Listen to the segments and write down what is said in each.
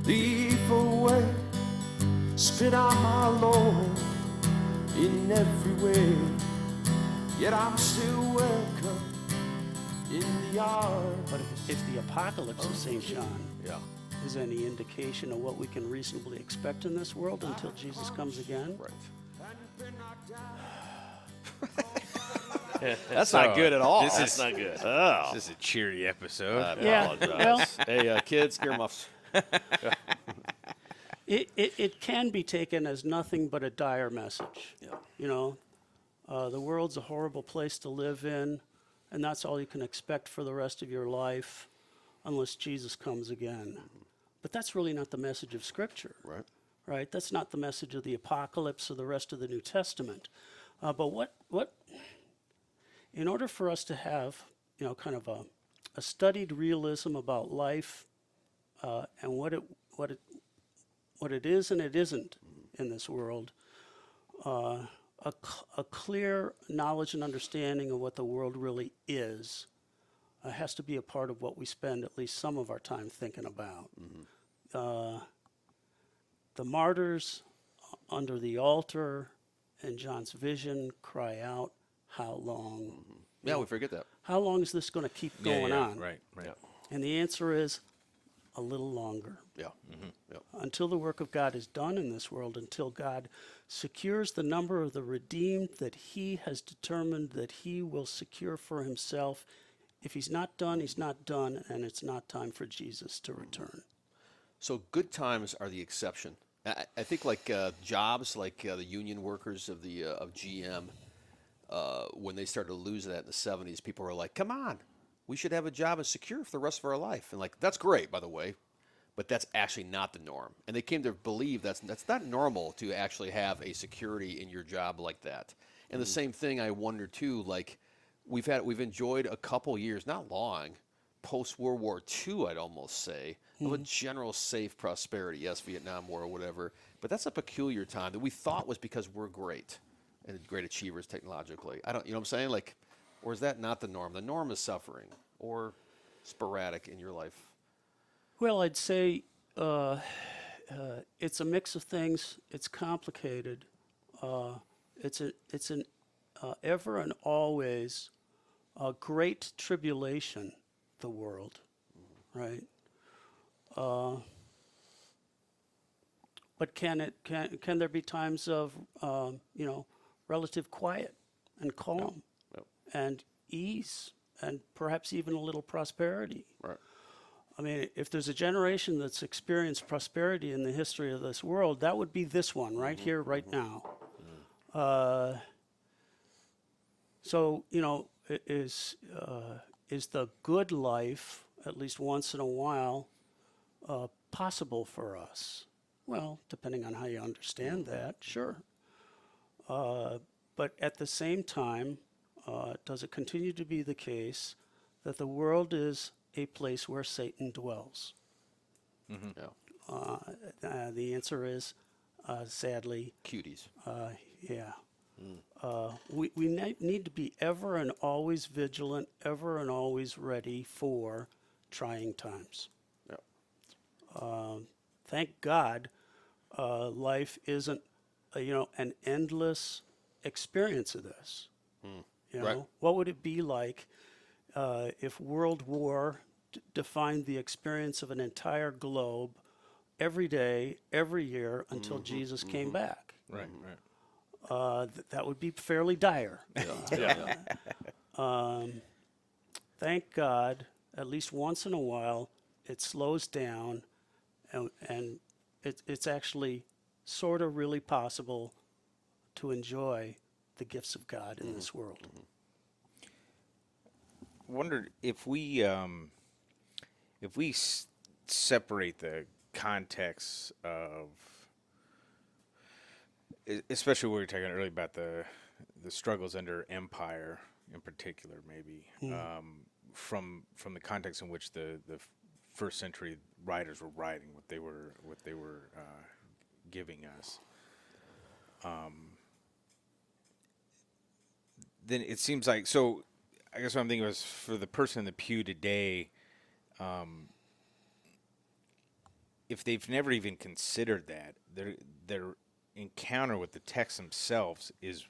leave away, spit on my Lord in every way. Yet I'm still welcome in the arms. But if the apocalypse of St. John Yeah. is any indication of what we can reasonably expect in this world until Jesus comes again, Right. That's not good at all. That's not good. Oh. This is a cheery episode. I Yeah, apologize. Hey, kids, earmuffs. it can be taken as nothing but a dire message. Yeah. You know, the world's a horrible place to live in, and that's all you can expect for the rest of your life unless Jesus comes again. But that's really not the message of Scripture. Right. Right? That's not the message of the apocalypse or the rest of the New Testament. But what in order for us to have, you know, kind of a studied realism about life and what it is and it isn't in this world, a clear knowledge and understanding of what the world really is has to be a part of what we spend at least some of our time thinking about. The martyrs under the altar and John's vision cry out, how long? Yeah, we forget that. How long is this going to keep going on? Right. Yeah. And the answer is a little longer. Yeah. Yeah. Until the work of God is done in this world, until God secures the number of the redeemed that he has determined that he will secure for himself. If he's not done, he's not done, and it's not time for Jesus to return. So good times are the exception. I think like jobs, like the union workers of GM, when they started to lose that in the 70s, people were like, come on, we should have a job and secure for the rest of our life. And like, that's great, by the way, but that's actually not the norm. And they came to believe that's not normal to actually have a security in your job like that. And the same thing, I wonder too, like we've enjoyed a couple years, not long, post-World War II, I'd almost say, of a general safe prosperity. Yes, Vietnam War or whatever, but that's a peculiar time that we thought was because we're great and great achievers technologically. You know what I'm saying? Like, or is that not the norm? The norm is suffering or sporadic in your life. Well, I'd say it's a mix of things. It's complicated. It's an ever and always a great tribulation, the world, right? But can there be times of relative quiet and calm Yep. and ease and perhaps even a little prosperity? Right. I mean, if there's a generation that's experienced prosperity in the history of this world, that would be this one right here, right now. So, you know, is the good life, at least once in a while, possible for us? Well, depending on how you understand that, sure. But at the same time, does it continue to be the case that the world is a place where Satan dwells? Yeah. The answer is, sadly, Cuties. yeah. We need to be ever and always vigilant, ever and always ready for trying times. Yeah. Thank God, life isn't, an endless experience of this. You know, Right. what would it be like if World War defined the experience of an entire globe every day, every year until Jesus came back? Right. That would be fairly dire. Thank God, at least once in a while, it slows down, and it's actually sort of really possible to enjoy the gifts of God in this world. Wondered if we separate the context of, especially what we were talking earlier about the struggles under empire in particular, maybe from the context in which the first century writers were writing, what they were giving us. Then it seems like, so I guess what I'm thinking was, for the person in the pew today, if they've never even considered that, their encounter with the texts themselves is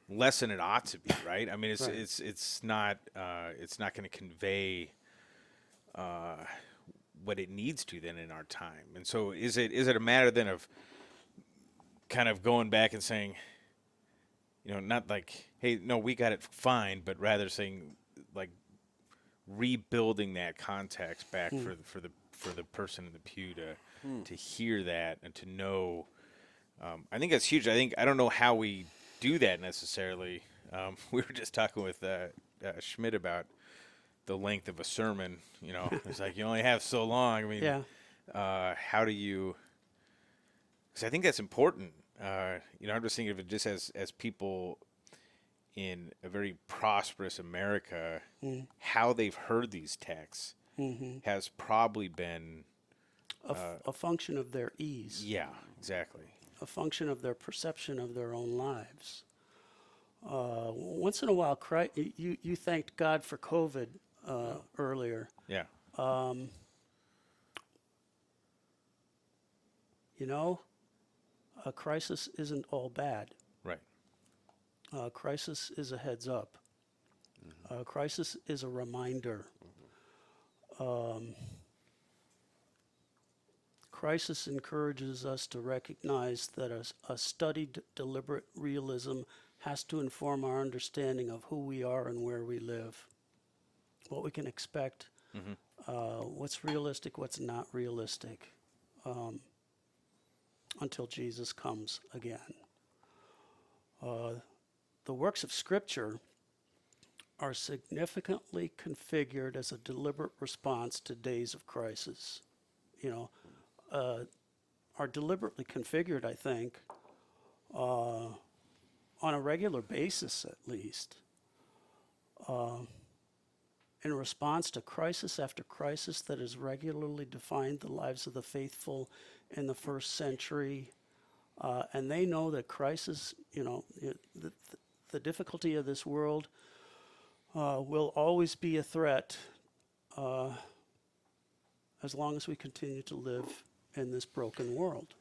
less than it ought to be, right? I mean, Right. it's not going to convey what it needs to then in our time. And so is it a matter then of kind of going back and saying, not like, hey, no, we got it fine, but rather saying, like, rebuilding that context back for the person in the pew to hear that and to know. I think that's huge. I don't know how we do that necessarily. We were just talking with Schmidt about the length of a sermon. It's like you only have so long. I mean, Yeah. how do you? Because I think that's important. I'm just thinking of it just as people in a very prosperous America, how they've heard these texts has probably been A function of their ease. yeah, exactly. A function of their perception of their own lives. Once in a while, you thanked God for COVID earlier. Yeah, A crisis isn't all bad. right. Crisis is a heads up. Crisis is a reminder. Crisis encourages us to recognize that a studied, deliberate realism has to inform our understanding of who we are and where we live, what we can expect, what's realistic, what's not realistic, until Jesus comes again. The works of Scripture are significantly configured as a deliberate response to days of crisis. Are deliberately configured, I think, on a regular basis at least, in response to crisis after crisis that has regularly defined the lives of the faithful in the first century. And they know that crisis, the difficulty of this world will always be a threat as long as we continue to live in this broken world.